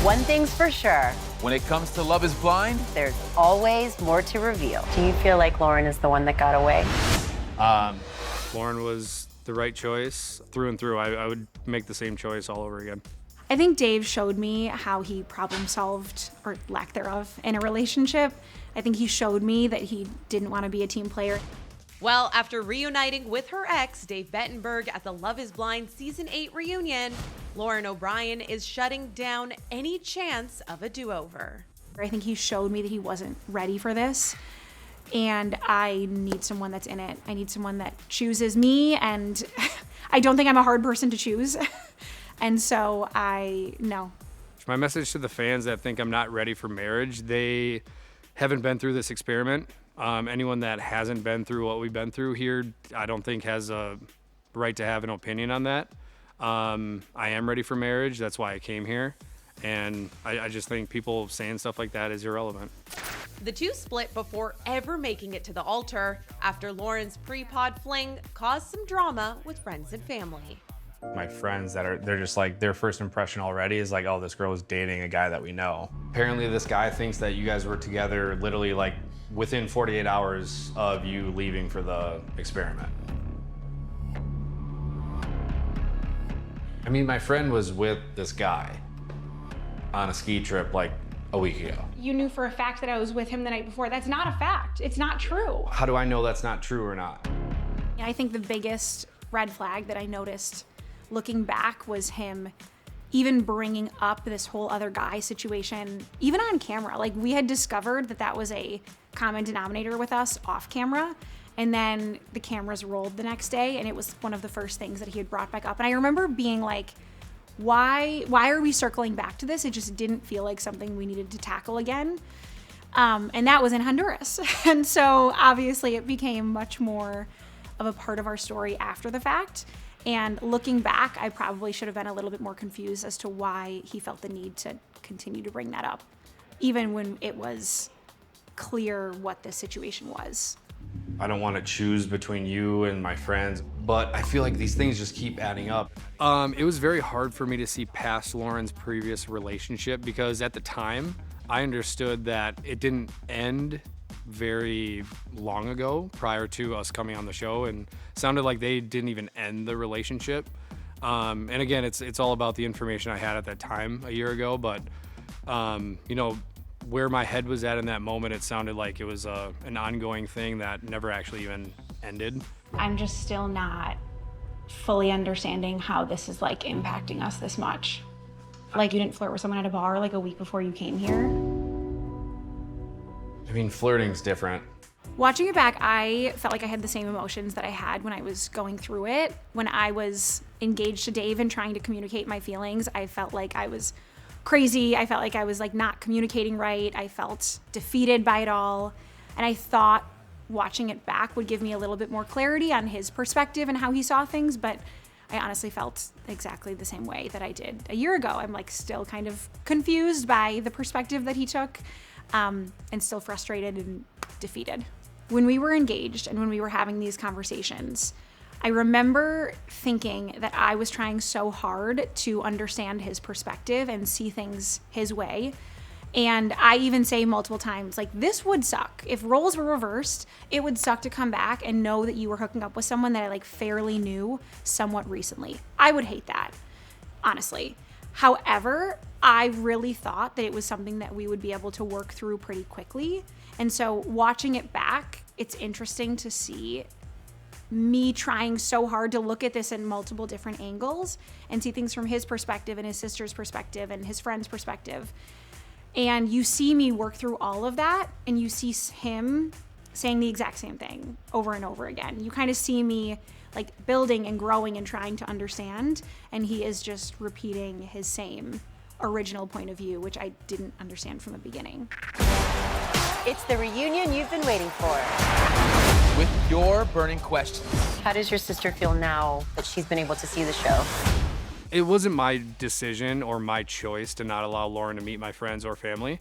One thing's for sure, When it comes to Love is Blind, there's always more to reveal. Do you feel like Lauren is the one that got away? Lauren was the right choice through and through. I would make the same choice all over again. I think Dave showed me how he problem solved, or lack thereof, in a relationship. I think he showed me that he didn't want to be a team player. Well, after reuniting with her ex, Dave Bettenburg, at the Love is Blind Season 8 reunion, Lauren O'Brien is shutting down any chance of a do-over. I think he showed me that he wasn't ready for this, and I need someone that's in it. I need someone that chooses me, and I don't think I'm a hard person to choose. And so no. My message to the fans that think I'm not ready for marriage, they haven't been through this experiment. Anyone that hasn't been through what we've been through here, I don't think has a right to have an opinion on that. I am ready for marriage. That's why I came here. And I just think people saying stuff like that is irrelevant. The two split before ever making it to the altar after Lauren's pre-pod fling caused some drama with friends and family. My friends they're just like, their first impression already is like, oh, this girl is dating a guy that we know. Apparently this guy thinks that you guys were together literally like within 48 hours of you leaving for the experiment. I mean, my friend was with this guy on a ski trip like a week ago. You knew for a fact that I was with him the night before. That's not a fact. It's not true. How do I know that's not true or not? I think the biggest red flag that I noticed looking back was him even bringing up this whole other guy situation, even on camera. Like, we had discovered that was a common denominator with us off camera. And then the cameras rolled the next day, and it was one of the first things that he had brought back up. And I remember being like, why are we circling back to this? It just didn't feel like something we needed to tackle again. And that was in Honduras. And so obviously it became much more of a part of our story after the fact. And looking back, I probably should have been a little bit more confused as to why he felt the need to continue to bring that up, even when it was clear what the situation was. I don't want to choose between you and my friends, but I feel like these things just keep adding up. It was very hard for me to see past Lauren's previous relationship because at the time, I understood that it didn't end very long ago prior to us coming on the show, and sounded like they didn't even end the relationship. And again, it's all about the information I had at that time a year ago, but where my head was at in that moment, it sounded like it was an ongoing thing that never actually even ended. I'm just still not fully understanding how this is like impacting us this much. Like, you didn't flirt with someone at a bar like a week before you came here. I mean, flirting's different. Watching it back, I felt like I had the same emotions that I had when I was going through it. When I was engaged to Dave and trying to communicate my feelings, I felt like I was crazy. I felt like I was like not communicating right. I felt defeated by it all. And I thought watching it back would give me a little bit more clarity on his perspective and how he saw things, but I honestly felt exactly the same way that I did a year ago. I'm like still kind of confused by the perspective that he took, and still frustrated and defeated. When we were engaged and when we were having these conversations, I remember thinking that I was trying so hard to understand his perspective and see things his way. And I even say multiple times, like, this would suck. If roles were reversed, it would suck to come back and know that you were hooking up with someone that I like fairly knew somewhat recently. I would hate that, honestly. However, I really thought that it was something that we would be able to work through pretty quickly. And so watching it back, it's interesting to see me trying so hard to look at this in multiple different angles and see things from his perspective and his sister's perspective and his friend's perspective. And you see me work through all of that, and you see him saying the exact same thing over and over again. You kind of see me like building and growing and trying to understand, and he is just repeating his same original point of view, which I didn't understand from the beginning. It's the reunion you've been waiting for. with your burning questions. How does your sister feel now that she's been able to see the show? It wasn't my decision or my choice to not allow Lauren to meet my friends or family.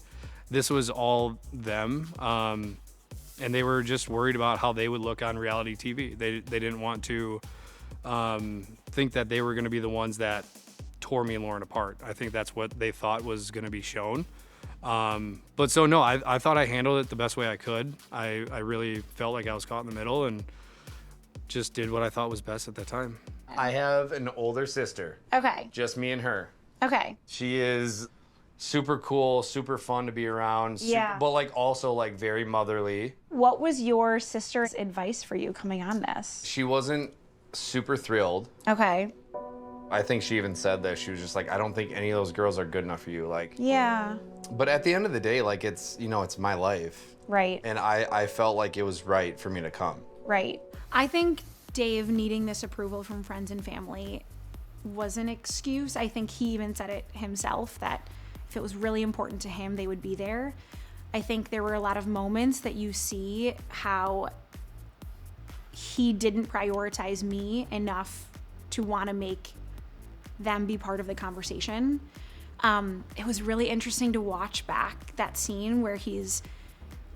This was all them. And they were just worried about how they would look on reality TV. They didn't want to think that they were going to be the ones that tore me and Lauren apart. I think that's what they thought was going to be shown. But so no, I thought I handled it the best way I could. I really felt like I was caught in the middle and just did what I thought was best at that time. I have an older sister, Okay. just me and her. Okay. She is super cool, super fun to be around, Yeah. but like also like very motherly. What was your sister's advice for you coming on this? She wasn't super thrilled. Okay. I think she even said that. She was just like, I don't think any of those girls are good enough for you. Like, Yeah. but at the end of the day, like it's, you know, it's my life. Right. And I felt like it was right for me to come. Right. I think Dave needing this approval from friends and family was an excuse. I think he even said it himself that if it was really important to him, they would be there. I think there were a lot of moments that you see how he didn't prioritize me enough to want to make them be part of the conversation. It was really interesting to watch back that scene where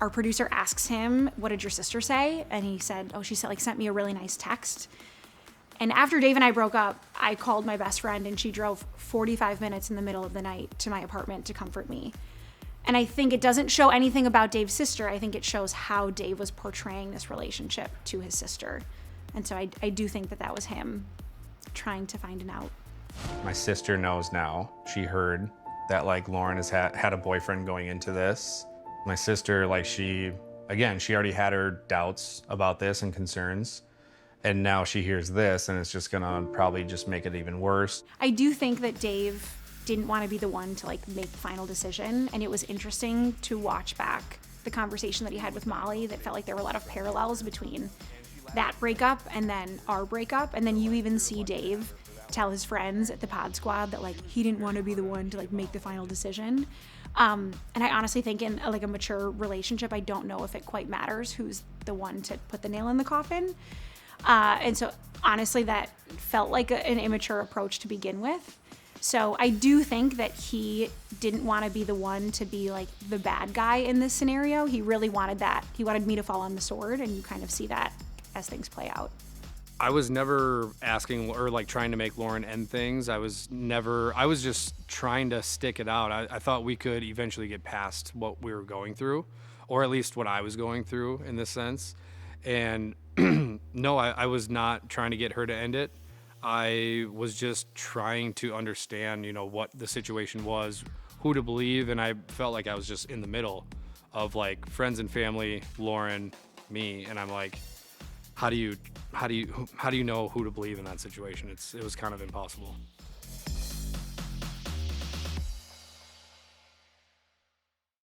our producer asks him, what did your sister say? And he said, oh, she said, like, sent me a really nice text. And after Dave and I broke up, I called my best friend and she drove 45 minutes in the middle of the night to my apartment to comfort me. And I think it doesn't show anything about Dave's sister. I think it shows how Dave was portraying this relationship to his sister. And so I do think that was him trying to find an out. My sister knows now. She heard that like Lauren has had a boyfriend going into this. My sister, like she already had her doubts about this and concerns. And now she hears this and it's just gonna probably just make it even worse. I do think that Dave didn't want to be the one to like make the final decision. And it was interesting to watch back the conversation that he had with Molly that felt like there were a lot of parallels between that breakup and then our breakup. And then you even see Dave tell his friends at the pod squad that like he didn't want to be the one to like make the final decision. And I honestly think in like a mature relationship, I don't know if it quite matters who's the one to put the nail in the coffin. And so honestly, that felt like an immature approach to begin with. So I do think that he didn't want to be the one to be like the bad guy in this scenario. He really wanted that. He wanted me to fall on the sword, and you kind of see that as things play out. I was never asking or like trying to make Lauren end things. I was just trying to stick it out. I thought we could eventually get past what we were going through, or at least what I was going through in this sense. And no, I was not trying to get her to end it. I was just trying to understand, you know, what the situation was, who to believe. And I felt like I was just in the middle of like friends and family, Lauren, me. And I'm like, how do you know who to believe in that situation? It was kind of impossible.